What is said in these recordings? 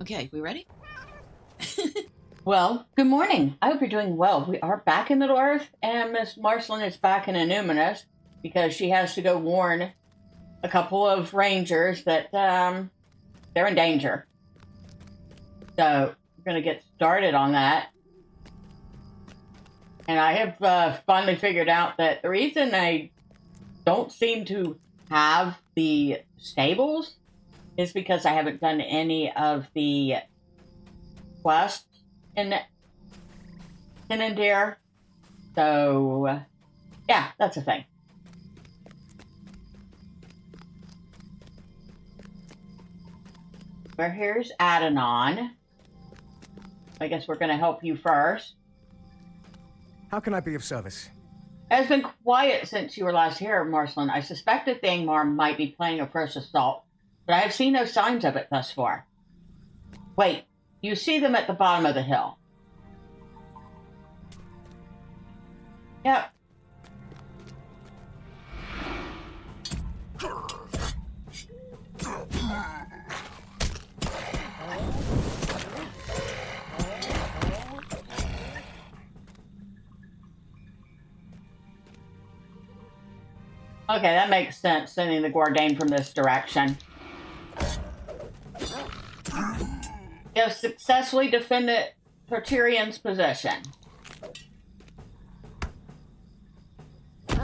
Okay, we ready? Well, good morning. I hope you're doing well. We are back in the North, and Miss Marcellene is back in Annuminas because she has to go warn a couple of rangers that they're in danger. So we're going to get started on that. And I have finally figured out that the reason I don't seem to have the stables is because I haven't done any of the quests in Inandir. So, yeah, that's a thing. Well, here's Tadan. I guess we're going to help you first. How can I be of service? It's been quiet since you were last here, Marcellene. I suspected the Angmar might be planning a fresh assault, but I have seen no signs of it thus far. Wait, you see them at the bottom of the hill. Yep. Okay, that makes sense, sending the Guardian from this direction. You have successfully defended Torturian's position. I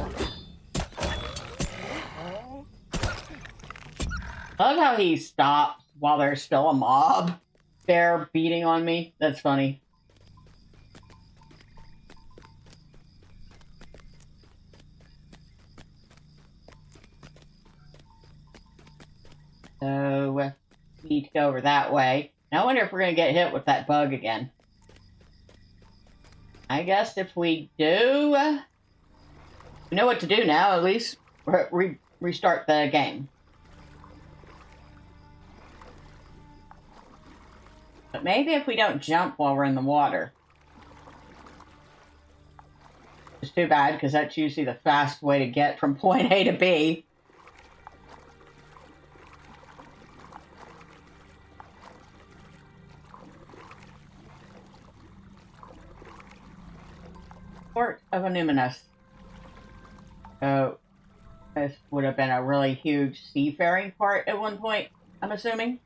love how he stops while there's still a mob there beating on me. That's funny. So, we need to go over that way. Now, I wonder if we're going to get hit with that bug again. I guess if we do, we know what to do now. At least restart the game. But maybe if we don't jump while we're in the water. It's too bad, because that's usually the fast way to get from point A to B. Port of Annuminas. So, this would have been a really huge seafaring port at one point, I'm assuming.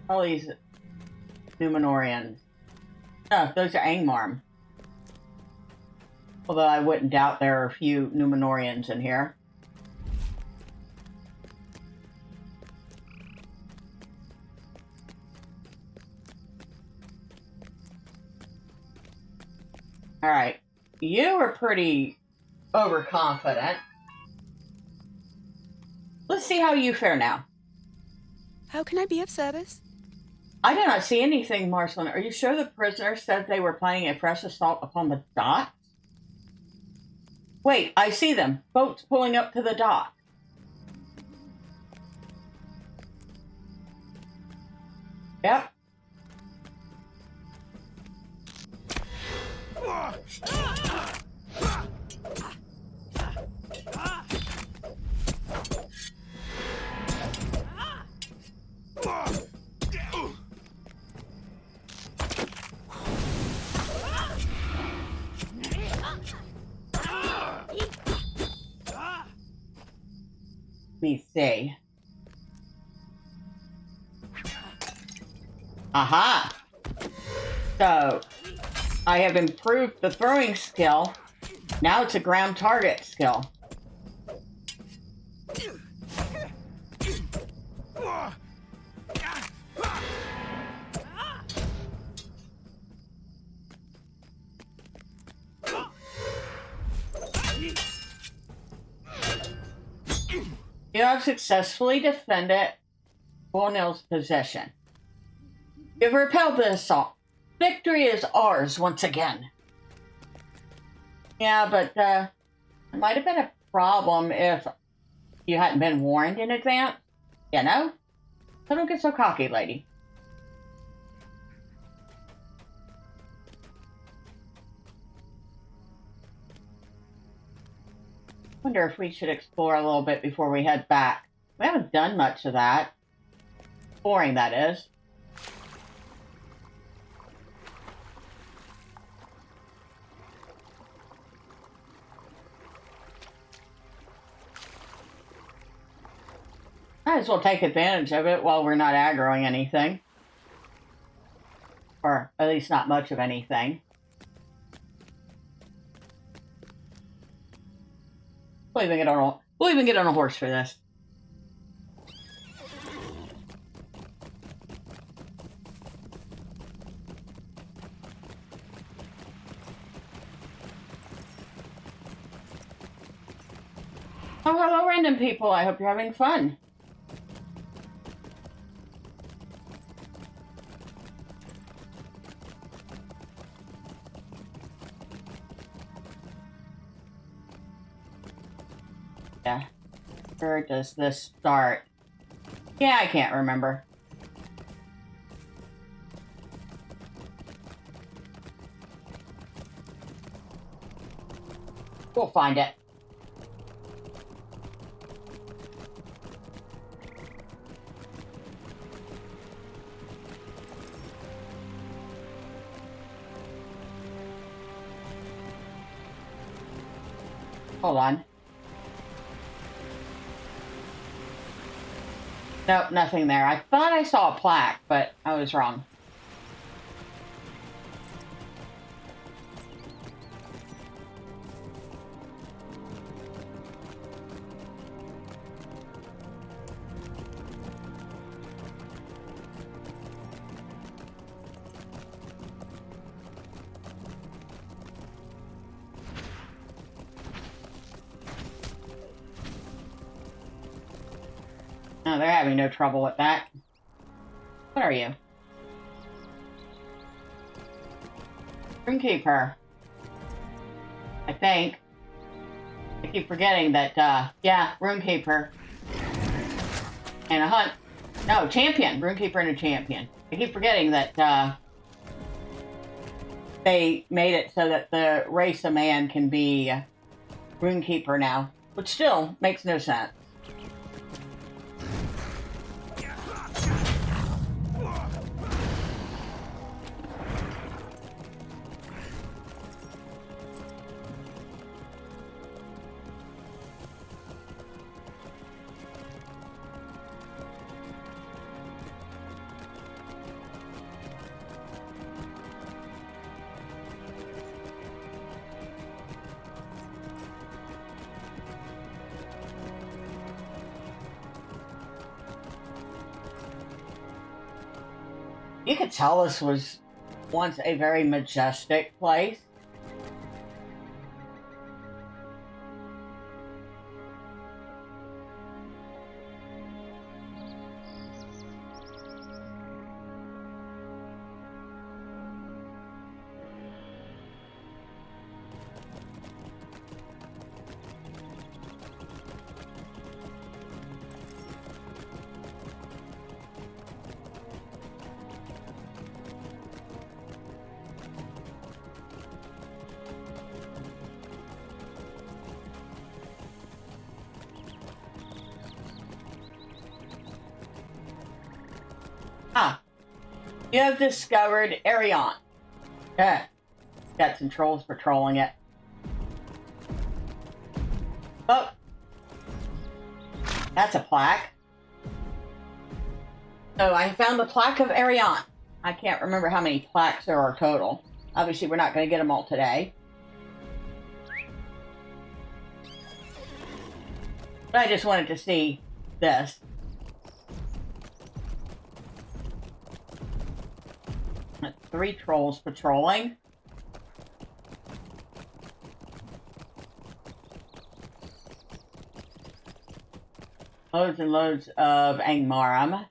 All these Numenorians. No, those are Angmar. Although I wouldn't doubt there are a few Numenorians in here. Alright. You were pretty overconfident. Let's see how you fare now. How can I be of service? I did not see anything, Marcellene. Are you sure the prisoners said they were planning a fresh assault upon the dock? Wait, I see them. Boats pulling up to the dock. Yep. Let me see. Aha! So, I have improved the throwing skill. Now it's a ground target skill. You have successfully defended Bornil's position. You've repelled the assault. Victory is ours once again. Yeah, but it might have been a problem if you hadn't been warned in advance. You know? So don't get so cocky, lady. Wonder if we should explore a little bit before we head back. We haven't done much of that. Exploring, that is. Might as well take advantage of it while we're not aggroing anything. Or at least not much of anything. We'll even get on a horse for this. Oh, hello, random people. I hope you're having fun. Yeah. Where does this start? Yeah, I can't remember. We'll find it. Hold on. Nope, nothing there. I thought I saw a plaque, but I was wrong. No, they're having no trouble with that. What are you? Roomkeeper. I think. I keep forgetting that, yeah, roomkeeper. And a hunt. No, champion. Roomkeeper and a champion. I keep forgetting that, they made it so that the race of man can be roomkeeper now. Which still makes no sense. You could tell this was once a very majestic place. Ah, you have discovered Arion. Yeah, got some trolls patrolling it. Oh, that's a plaque. So I found the plaque of Arion. I can't remember how many plaques there are total. Obviously, we're not going to get them all today. But I just wanted to see this. That's 3 trolls patrolling. Loads and loads of Angmar.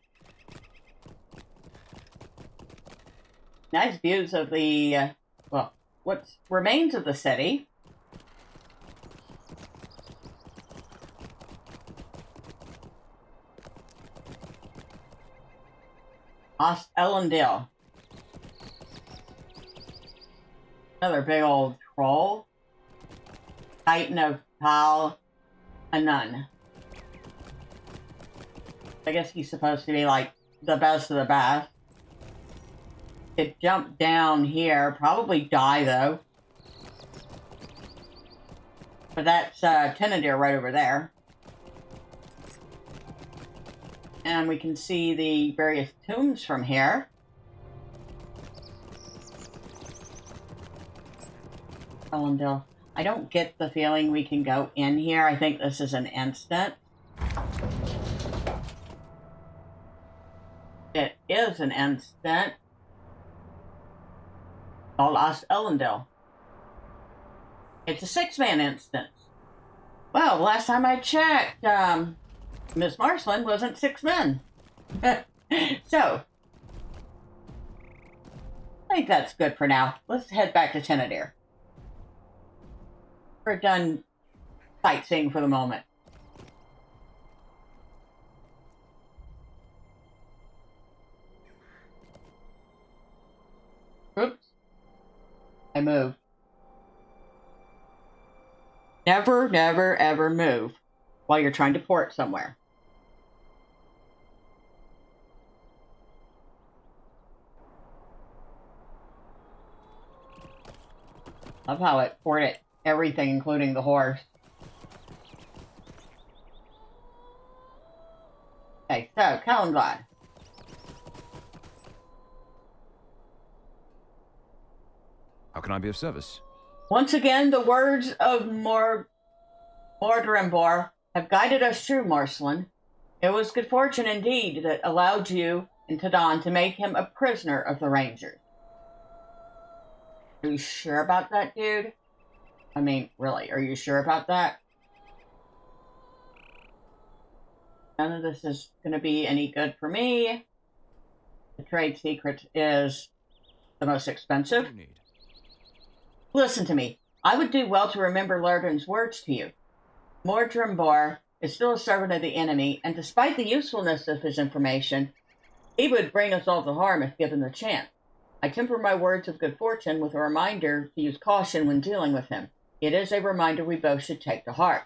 Nice views of the, well, what remains of the city. Elendil. Another big old troll. Titan of Pal. a nun. I guess he's supposed to be like the best of the best. Could jump down here, probably die though. But that's Thennadir right over there. And we can see the various tombs from here. Elendil. I don't get the feeling we can go in here. I think this is an instant. It is an instant. I lost Elendil. It's a 6-man instance. Well, last time I checked, Miss Marcellene wasn't 6 men. So, I think that's good for now. Let's head back to Thennadir. We're done sightseeing for the moment. Oops. I moved. Never, never, ever move while you're trying to port somewhere. Love how it ported everything, including the horse. Okay, so, Calenglad. How can I be of service? Once again, the words of Mordrambor have guided us through, Marcellene. It was good fortune indeed that allowed you and Tadan to make him a prisoner of the Rangers. Are you sure about that, dude? I mean, really, are you sure about that? None of this is going to be any good for me. The trade secret is the most expensive. Listen to me. I would do well to remember Laerdan's words to you. Mordrambor is still a servant of the enemy, and despite the usefulness of his information, he would bring us all to harm if given the chance. I temper my words of good fortune with a reminder to use caution when dealing with him. It is a reminder we both should take to heart.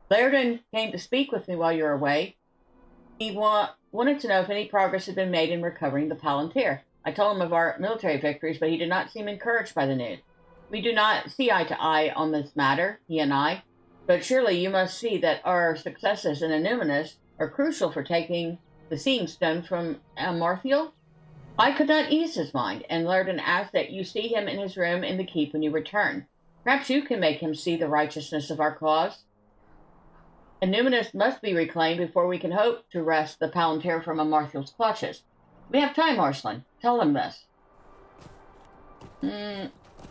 Laerdan came to speak with me while you were away. He wanted to know if any progress had been made in recovering the Palantir. I told him of our military victories, but he did not seem encouraged by the news. We do not see eye to eye on this matter, he and I, but surely you must see that our successes in Annuminas are crucial for taking the Seeing Stone from Amarthiel. I could not ease his mind, and Laerdan asked that you see him in his room in the keep when you return. Perhaps you can make him see the righteousness of our cause. Annuminas must be reclaimed before we can hope to wrest the Palantir from Amarthiel's clutches. We have time, Marcellene. Tell him this.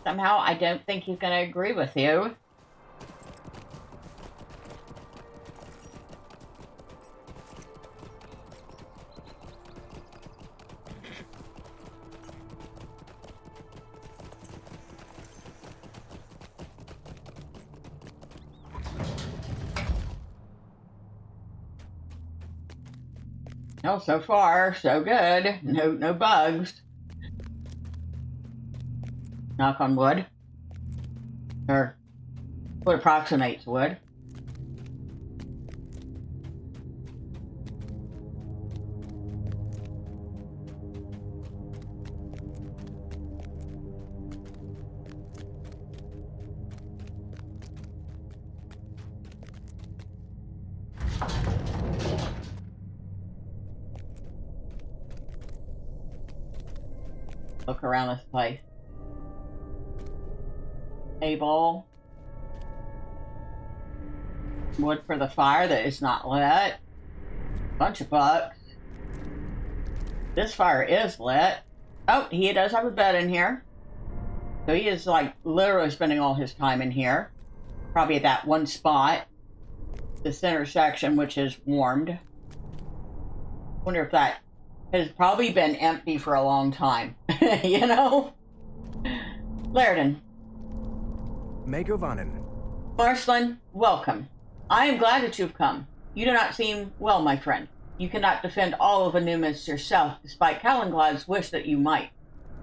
Somehow I don't think he's going to agree with you. No, so far, so good. No bugs. Knock on wood. Or what approximates wood. Look around this place. Table. Wood for the fire that is not lit. Bunch of books. This fire is lit. Oh, he does have a bed in here. So he is like literally spending all his time in here. Probably at that one spot. The center section, which is warmed. Wonder if that has probably been empty for a long time. You know? Laerdan. Megovanen. Marcellene, welcome. I am glad that you've come. You do not seem well, my friend. You cannot defend all of Annuminas yourself, despite Calenglad's wish that you might.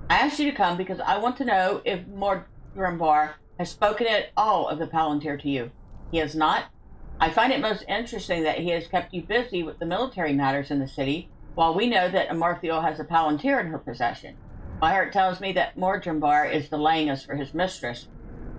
I asked you to come because I want to know if Mordrambor has spoken at all of the Palantir to you. He has not? I find it most interesting that he has kept you busy with the military matters in the city, while we know that Amarthiel has a palantir in her possession. My heart tells me that Mordrambor is delaying us for his mistress.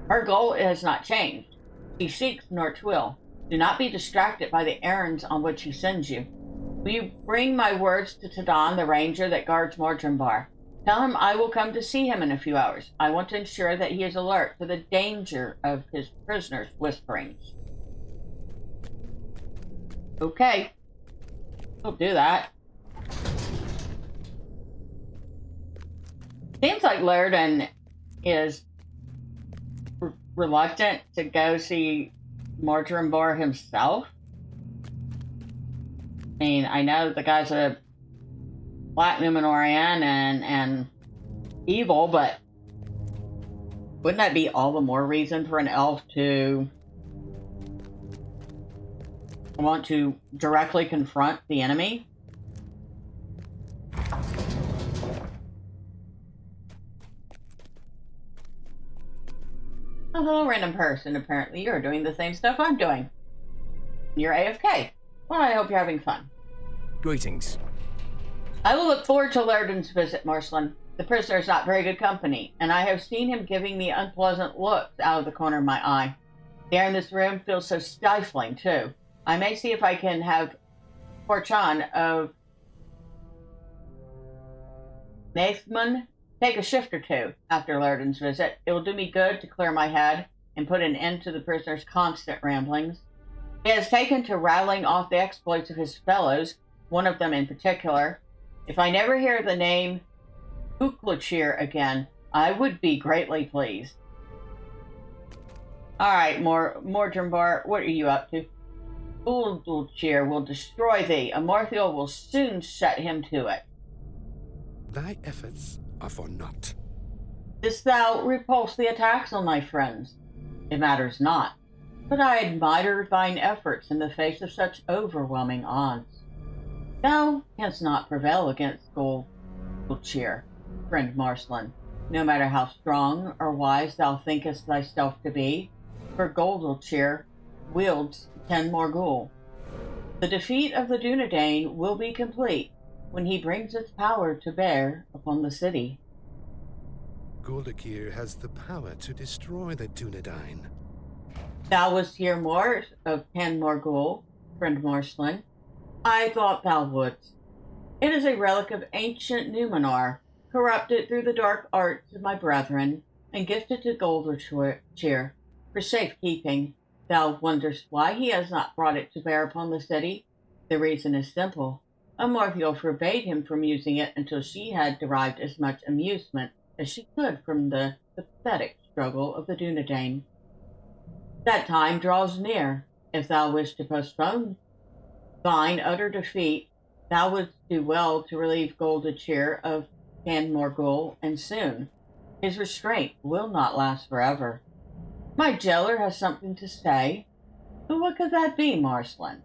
Her goal has not changed. She seeks Nort's will. Do not be distracted by the errands on which he sends you. Will you bring my words to Tadan, the ranger that guards Mordrambor? Tell him I will come to see him in a few hours. I want to ensure that he is alert to the danger of his prisoner's whisperings. Okay. We'll do that. Seems like Laerdan is reluctant to go see Mordrambor himself. I mean, I know the guy's a Black Numenorian and evil, but wouldn't that be all the more reason for an elf to want to directly confront the enemy? Oh, hello, random person. Apparently you're doing the same stuff I'm doing. You're AFK. Well, I hope you're having fun. Greetings. I will look forward to Laerdan's visit, Marcellene. The prisoner is not very good company, and I have seen him giving me unpleasant looks out of the corner of my eye. The air in this room feels so stifling, too. I may see if I can have Porchan of Nathman take a shift or two after Laerdan's visit. It will do me good to clear my head and put an end to the prisoner's constant ramblings. He has taken to rattling off the exploits of his fellows, one of them in particular. If I never hear the name Uklachir again, I would be greatly pleased. Alright, Mordrambor, what are you up to? Uklachir will destroy thee. Amarthiel will soon set him to it. Thy efforts are for naught. Didst thou repulse the attacks on my friends? It matters not, but I admire thine efforts in the face of such overwhelming odds. Thou canst not prevail against Uklachir, friend Marcellene, no matter how strong or wise thou thinkest thyself to be, for Uklachir wields 10 Morgul. The defeat of the Dunedain will be complete when he brings its power to bear upon the city. Uklachir has the power to destroy the Dunedain. Thou wouldst hear more of 10 Morgul, friend Marcellene. I thought thou wouldst. It is a relic of ancient Numenor, corrupted through the dark arts of my brethren, and gifted to Uklachir for safekeeping. Thou wonderst why he has not brought it to bear upon the city? The reason is simple. Amarthiel forbade him from using it until she had derived as much amusement as she could from the pathetic struggle of the Dunedain. That time draws near. If thou wish to postpone thine utter defeat, thou wouldst do well to relieve Uklachir of 10 Morgul, and soon. His restraint will not last forever. My jailer has something to say. But what could that be, Marcellene?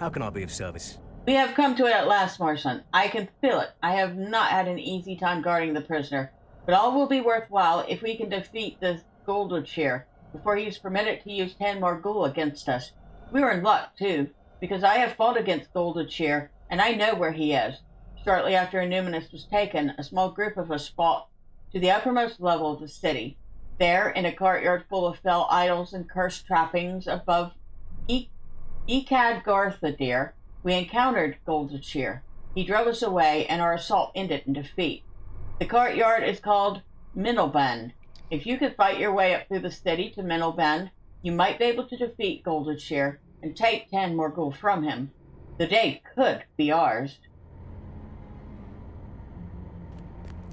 How can I be of service? We have come to it at last, Marcellene. I can feel it. I have not had an easy time guarding the prisoner, but all will be worthwhile if we can defeat this Uklachir before he is permitted to use 10 Morgul against us. We are in luck, too, because I have fought against Uklachir, and I know where he is. Shortly after Annuminas was taken, a small group of us fought to the uppermost level of the city. There, in a courtyard full of fell idols and cursed trappings above Ekad Garthadir, we encountered Uklachir. He drove us away, and our assault ended in defeat. The courtyard is called Minnelbend. If you could fight your way up through the city to Minnelbend, you might be able to defeat Uklachir and take 10 Morgul from him. The day could be ours.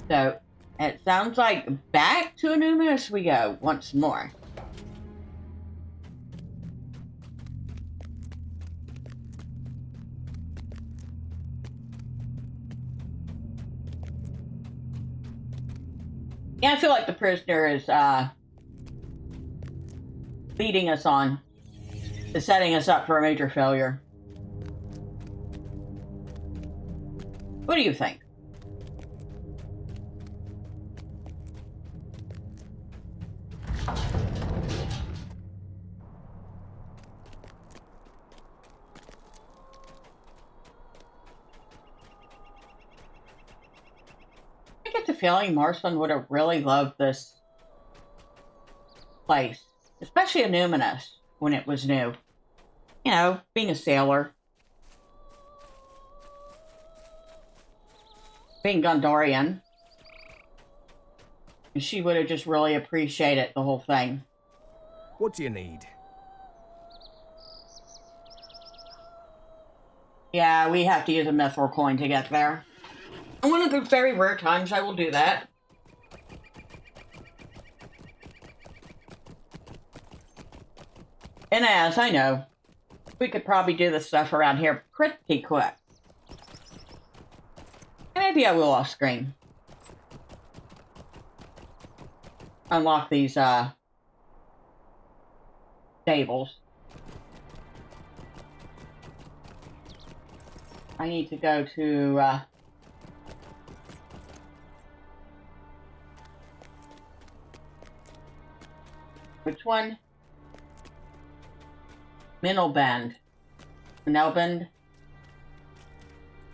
So, it sounds like back to Annuminas we go once more. Yeah, I feel like the prisoner is leading us on, is setting us up for a major failure. What do you think? get the feeling Marcellene would have really loved this place, especially Annuminas when it was new. You know, being a sailor, being Gondorian, and she would have just really appreciated the whole thing. What do you need? Yeah, we have to use a mithril coin to get there. And one of the very rare times I will do that. And as I know, we could probably do this stuff around here pretty quick. Maybe I will off screen. Unlock these stables. I need to go to which one? Minnelbend. Minnelbend?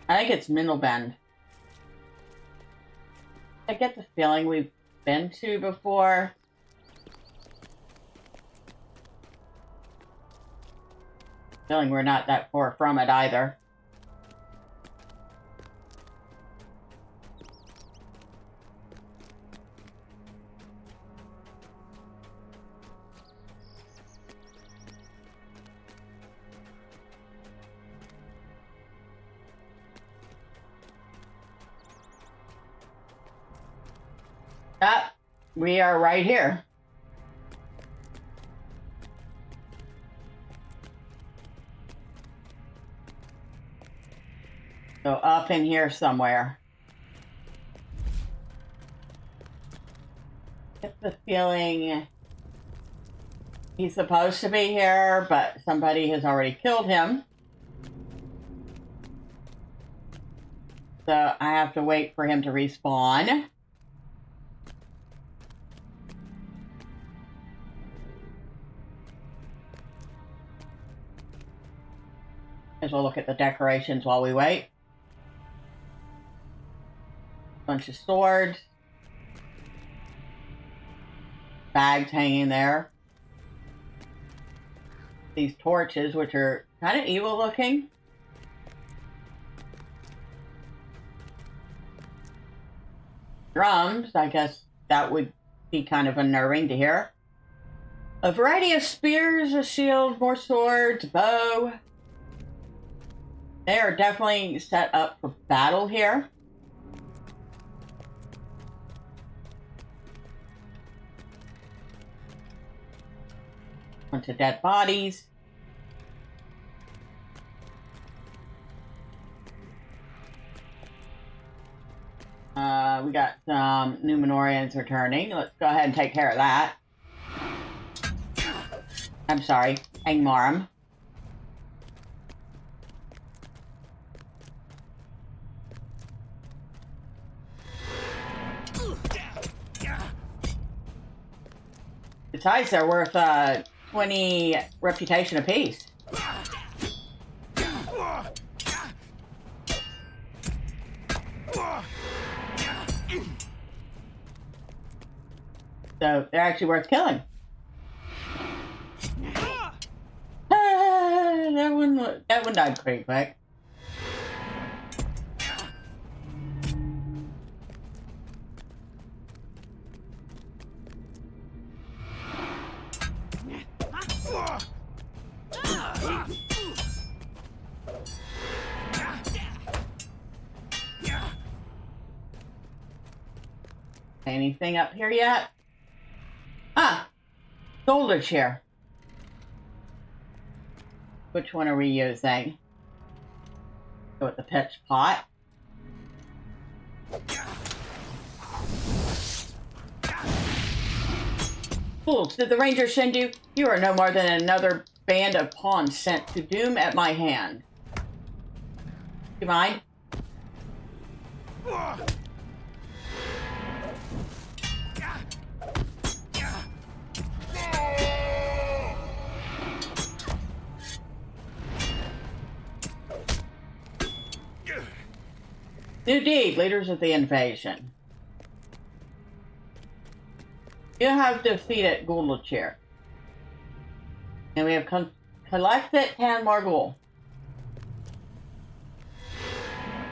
I think it's Minnelbend. I get the feeling we've been to before. Feeling we're not that far from it either. Ah, we are right here. So up in here somewhere. Get the feeling he's supposed to be here, but somebody has already killed him. So I have to wait for him to respawn. As well look at the decorations while we wait. Bunch of swords. Bags hanging there. These torches, which are kind of evil looking. Drums, I guess that would be kind of unnerving to hear. A variety of spears, a shield, more swords, bow. They are definitely set up for battle here. Bunch of dead bodies. We got some Numenorians returning. Let's go ahead and take care of that. I'm sorry, Angmar. Besides, they're worth 20 reputation apiece. So they're actually worth killing. That one died pretty quick. Anything up here yet? Ah, shoulder chair. Which one are we using? Go with the pitch pot. Fools, did the ranger send you? You are no more than another band of pawns sent to doom at my hand. You mind? New deed, leaders of the invasion. You have defeated Gulachir. And we have collected Tan Margul.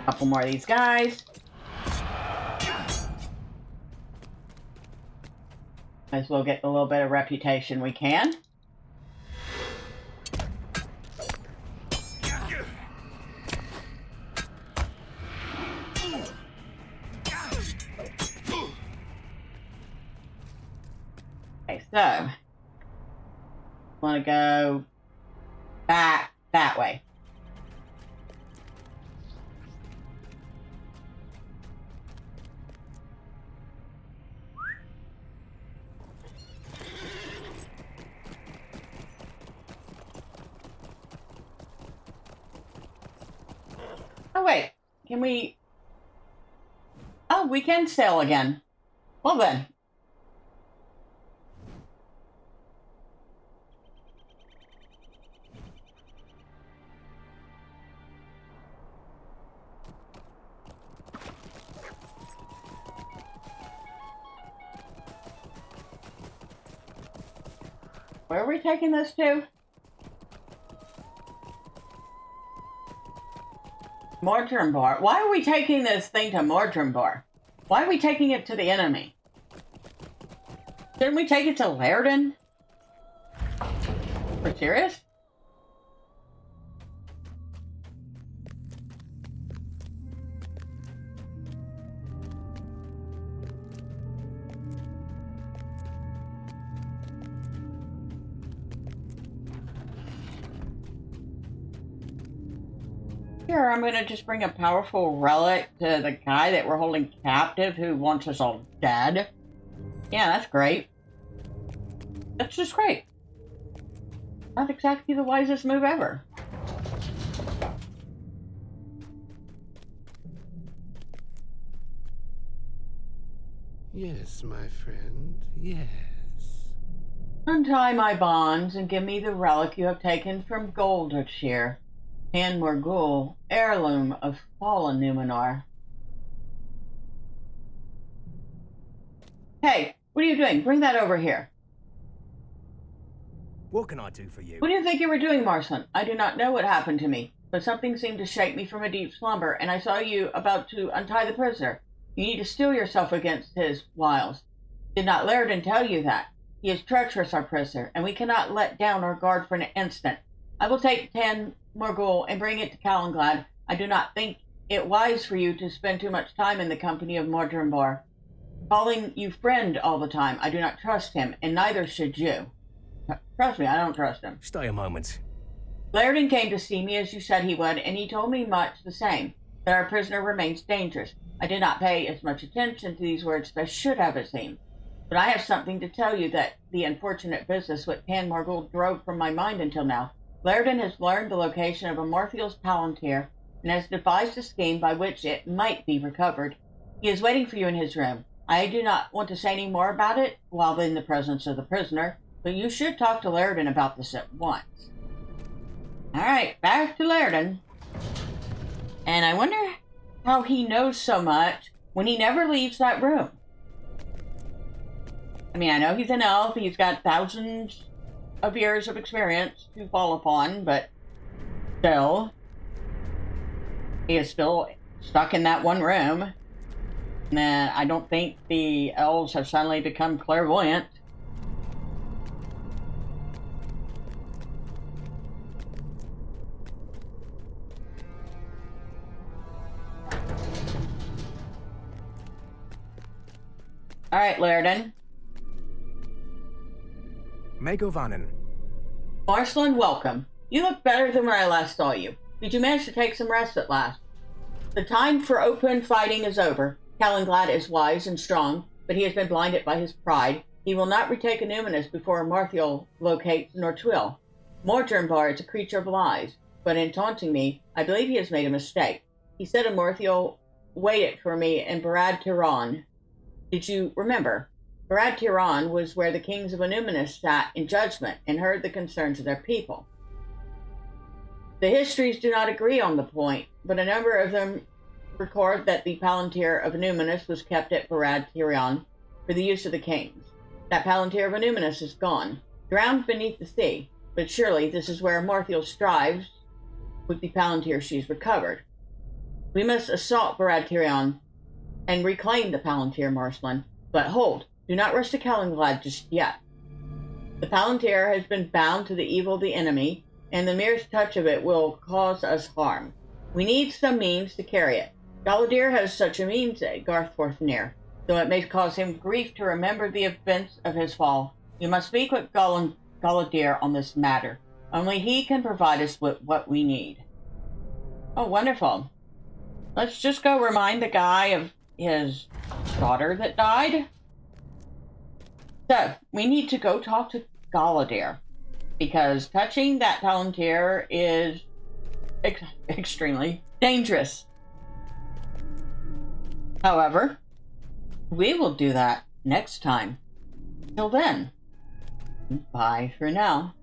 A couple more of these guys. Might as well get the little bit of reputation we can. Okay, so want to go back that way. Oh wait, can we? Oh, we can sail again. Well then. Where are we taking this to? Mordrambor. Why are we taking this thing to Mordrambor? Why are we taking it to the enemy? Shouldn't we take it to Laerdan? For serious? Sure, I'm gonna just bring a powerful relic to the guy that we're holding captive who wants us all dead. Yeah, that's great. That's just great. Not exactly the wisest move ever. Yes, my friend, yes. Untie my bonds and give me the relic you have taken from Goldachir. Tan Morgul, heirloom of fallen Numenor. Hey, what are you doing? Bring that over here. What can I do for you? What do you think you were doing, Marcellene? I do not know what happened to me, but something seemed to shake me from a deep slumber, and I saw you about to untie the prisoner. You need to steel yourself against his wiles. Did not Laerdan tell you that? He is treacherous, our prisoner, and we cannot let down our guard for an instant. I will take Tan Morgul and bring it to Calenglad. I do not think it wise for you to spend too much time in the company of Mordrambor. Calling you friend all the time, I do not trust him, and neither should you. Trust me, I don't trust him. Stay a moment. Laerdan came to see me as you said he would, and he told me much the same, that our prisoner remains dangerous. I did not pay as much attention to these words as I should have, it seemed. But I have something to tell you that the unfortunate business with Tan Morgul drove from my mind until now. Laerdan has learned the location of Amarthiel's Palantir and has devised a scheme by which it might be recovered. He is waiting for you in his room. I do not want to say any more about it while in the presence of the prisoner, but you should talk to Laerdan about this at once. Alright, back to Laerdan. And I wonder how he knows so much when he never leaves that room. I mean, I know he's an elf, he's got thousands of years of experience to fall upon, but still, he is still stuck in that one room. And I don't think the elves have suddenly become clairvoyant. Alright, Laerdan. Megovanen. Marcellene, welcome. You look better than when I last saw you. Did you manage to take some rest at last? The time for open fighting is over. Calenglad is wise and strong, but he has been blinded by his pride. He will not retake Annuminas before Amarthiel locates Nortwil. Mordrambor is a creature of lies, but in taunting me, I believe he has made a mistake. He said Amarthiel waited for me in Barad Tiran. Did you remember? Barad Tiran was where the kings of Annuminas sat in judgment and heard the concerns of their people. The histories do not agree on the point, but a number of them record that the Palantir of Annuminas was kept at Barad Tiran for the use of the kings. That Palantir of Annuminas is gone, drowned beneath the sea, but surely this is where Amarthiel strives with the Palantir she's recovered. We must assault Baratheon and reclaim the Palantir, Marcellene. But hold, do not rush to Calenglad just yet. The Palantir has been bound to the evil of the enemy, and the merest touch of it will cause us harm. We need some means to carry it. Galadir has such a means at Garthorthnir, though it may cause him grief to remember the events of his fall. You must speak with Galadir on this matter. Only he can provide us with what we need. Oh, wonderful. Let's just go remind the guy of his daughter that died. So, we need to go talk to Galadir, because touching that Palantir is extremely dangerous. However, we will do that next time. Till then, bye for now.